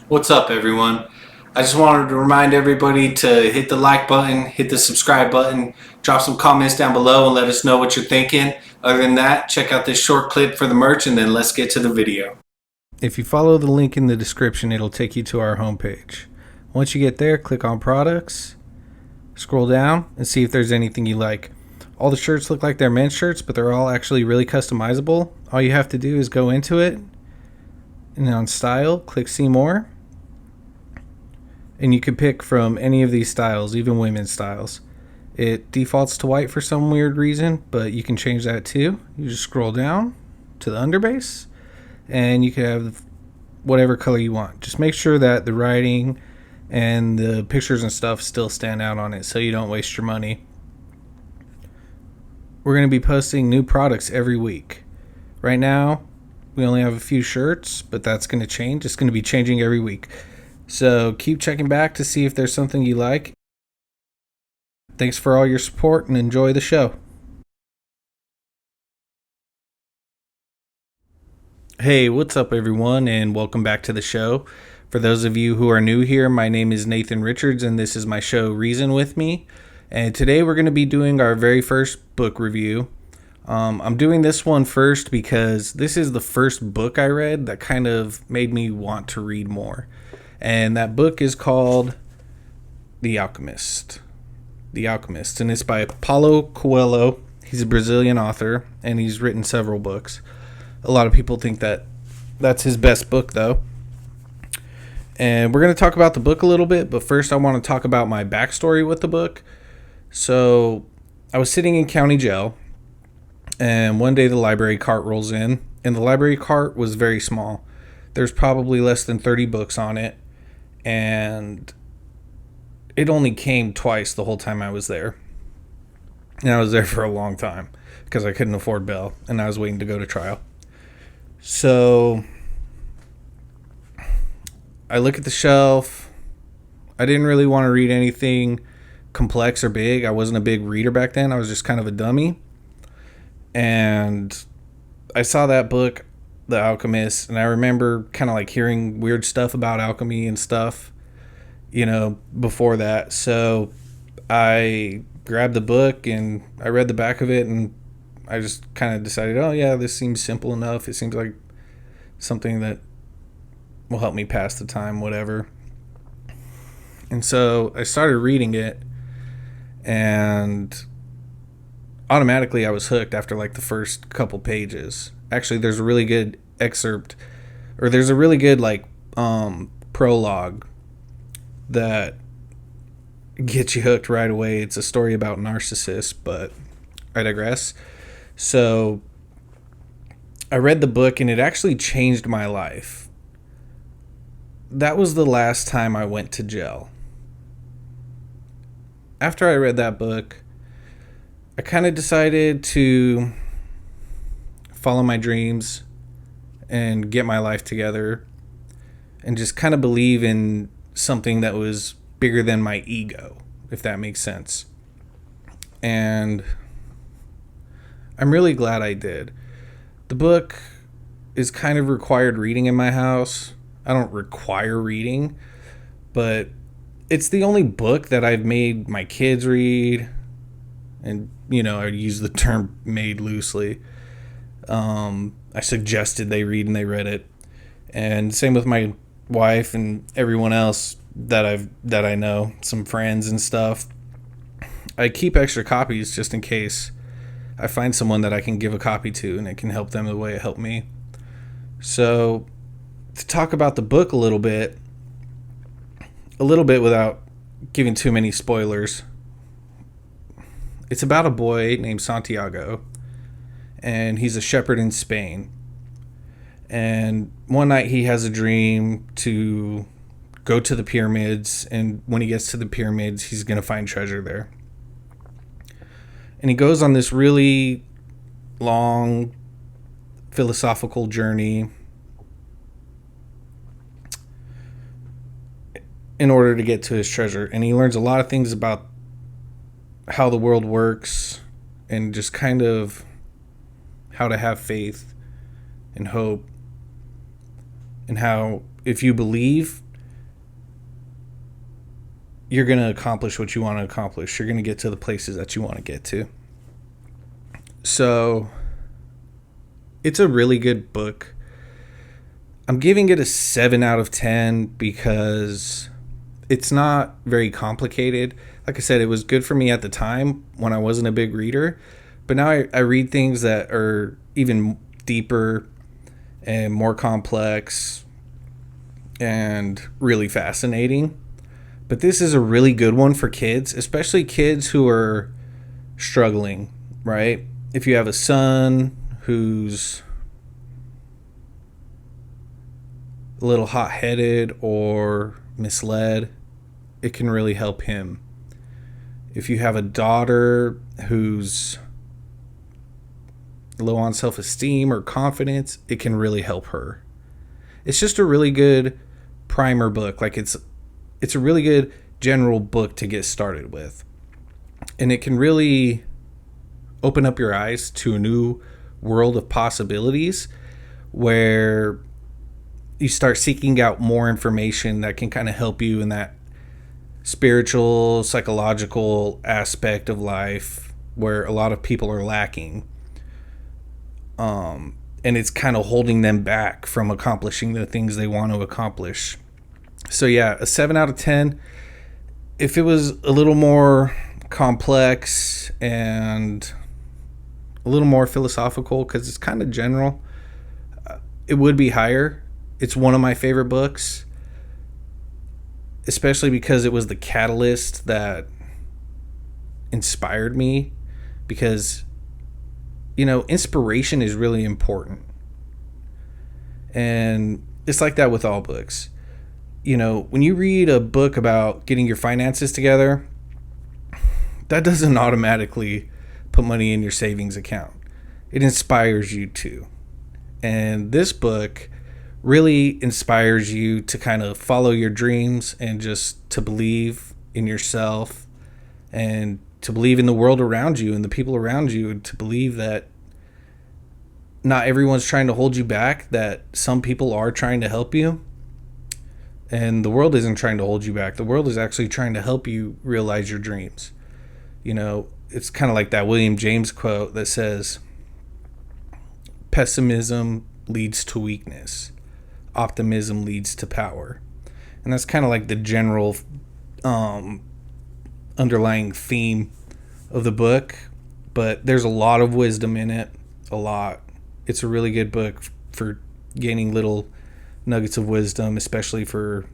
What's up, everyone? I just wanted to remind everybody to hit the like button, hit the subscribe button, drop some comments down below and let us know what you're thinking. Other than that, check out this short clip for the merch and then let's get to the video. If you follow the link in the description, it'll take you to our homepage. Once you get there, click on products, scroll down, and see if there's anything you like. All the shirts look like they're men's shirts, but they're all actually really customizable. All you have to do is go into it, and on style, click see more. And you can pick from any of these styles, even women's styles. It defaults to white for some weird reason, but you can change that too. You just scroll down to the underbase, and you can have whatever color you want. Just make sure that the writing and the pictures and stuff still stand out on it so you don't waste your money. We're going to be posting new products every week. Right now, we only have a few shirts, but that's going to change. It's going to be changing every week. So keep checking back to see if there's something you like. Thanks for all your support and enjoy the show. Hey, what's up, everyone, and welcome back to the show. For those of you who are new here, my name is Nathan Richards, and this is my show Reason With Me. And today we're going to be doing our very first book review. I'm doing this one first because this is the first book I read that kind of made me want to read more. And that book is called The Alchemist. The Alchemist. And it's by Paulo Coelho. He's a Brazilian author, and he's written several books. A lot of people think that that's his best book, though. And we're going to talk about the book a little bit, but first I want to talk about my backstory with the book. So I was sitting in county jail, and one day the library cart rolls in, and the library cart was very small. There's probably less than 30 books on it, and it only came twice the whole time I was there. And I was there for a long time because I couldn't afford bail, and I was waiting to go to trial. So I look at the shelf. I didn't really want to read anything complex or big. I wasn't a big reader back then. I was just kind of a dummy. And I saw that book, The Alchemist, and I remember kind of like hearing weird stuff about alchemy and stuff, before that. So I grabbed the book and I read the back of it, and I just kind of decided, oh yeah, this seems simple enough. It seems like something that will help me pass the time, whatever. And so I started reading it, and automatically I was hooked after like the first couple pages. Actually, there's a really good excerpt, or there's a really good prologue that gets you hooked right away. It's a story about narcissists, but I digress. So I read the book, and it actually changed my life. That was the last time I went to jail. After I read that book, I kind of decided to follow my dreams and get my life together and just kind of believe in something that was bigger than my ego, if that makes sense. And I'm really glad I did. The book is kind of required reading in my house. I don't require reading, but it's the only book that I've made my kids read. And, I use the term made loosely. I suggested they read, and they read it. And same with my wife and everyone else that I know, some friends and stuff. I keep extra copies just in case I find someone that I can give a copy to and it can help them the way it helped me. So to talk about the book a little bit without giving too many spoilers. It's about a boy named Santiago, and he's a shepherd in Spain. And one night he has a dream to go to the pyramids, and when he gets to the pyramids, he's going to find treasure there. And he goes on this really long philosophical journey in order to get to his treasure. And he learns a lot of things about how the world works and just kind of how to have faith and hope, and how if you believe, you're going to accomplish what you want to accomplish. You're going to get to the places that you want to get to. So it's a really good book. I'm giving it a 7 out of 10 because it's not very complicated. Like I said, it was good for me at the time when I wasn't a big reader. But now I read things that are even deeper and more complex and really fascinating. But this is a really good one for kids, especially kids who are struggling, right? If you have a son who's a little hot-headed or misled, it can really help him. If you have a daughter who's low on self-esteem or confidence, it can really help her. It's just a really good primer book. Like it's a really good general book to get started with. And it can really open up your eyes to a new world of possibilities where you start seeking out more information that can kind of help you in that spiritual, psychological aspect of life where a lot of people are lacking. And it's kind of holding them back from accomplishing the things they want to accomplish. So yeah, a 7 out of 10. If it was a little more complex and a little more philosophical, because it's kind of general, it would be higher. It's one of my favorite books, especially because it was the catalyst that inspired me. Because, you know, inspiration is really important. And it's like that with all books. You know, when you read a book about getting your finances together, that doesn't automatically put money in your savings account. It inspires you to. And this book really inspires you to kind of follow your dreams and just to believe in yourself and to believe in the world around you and the people around you, and to believe that not everyone's trying to hold you back, that some people are trying to help you. And the world isn't trying to hold you back. The world is actually trying to help you realize your dreams. You know, it's kind of like that William James quote that says, pessimism leads to weakness. Optimism leads to power. And that's kind of like the general underlying theme of the book. But there's a lot of wisdom in it. A lot. It's a really good book for gaining little nuggets of wisdom, especially for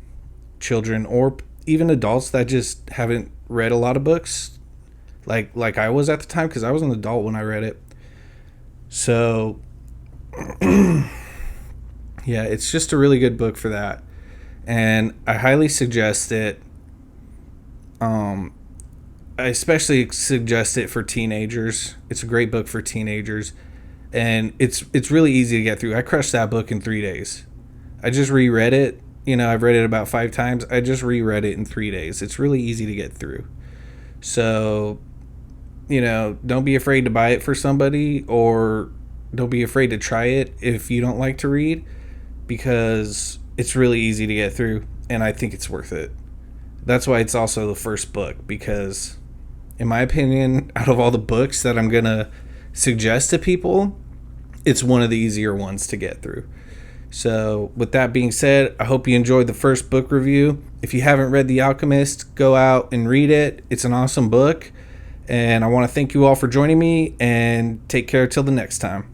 children or even adults that just haven't read a lot of books like I was at the time, because I was an adult when I read it. So yeah, it's just a really good book for that, and I highly suggest it. I especially suggest it for teenagers. It's a great book for teenagers, and it's really easy to get through. I crushed that book in 3 days. I just reread it. You know, I've read it about 5 times. I just reread it in 3 days. It's really easy to get through. So, you know, don't be afraid to buy it for somebody, or don't be afraid to try it if you don't like to read, because it's really easy to get through, and I think it's worth it. That's why it's also the first book, because in my opinion, out of all the books that I'm going to suggest to people, it's one of the easier ones to get through. So with that being said, I hope you enjoyed the first book review. If you haven't read The Alchemist, go out and read it. It's an awesome book. And I want to thank you all for joining me, and take care till the next time.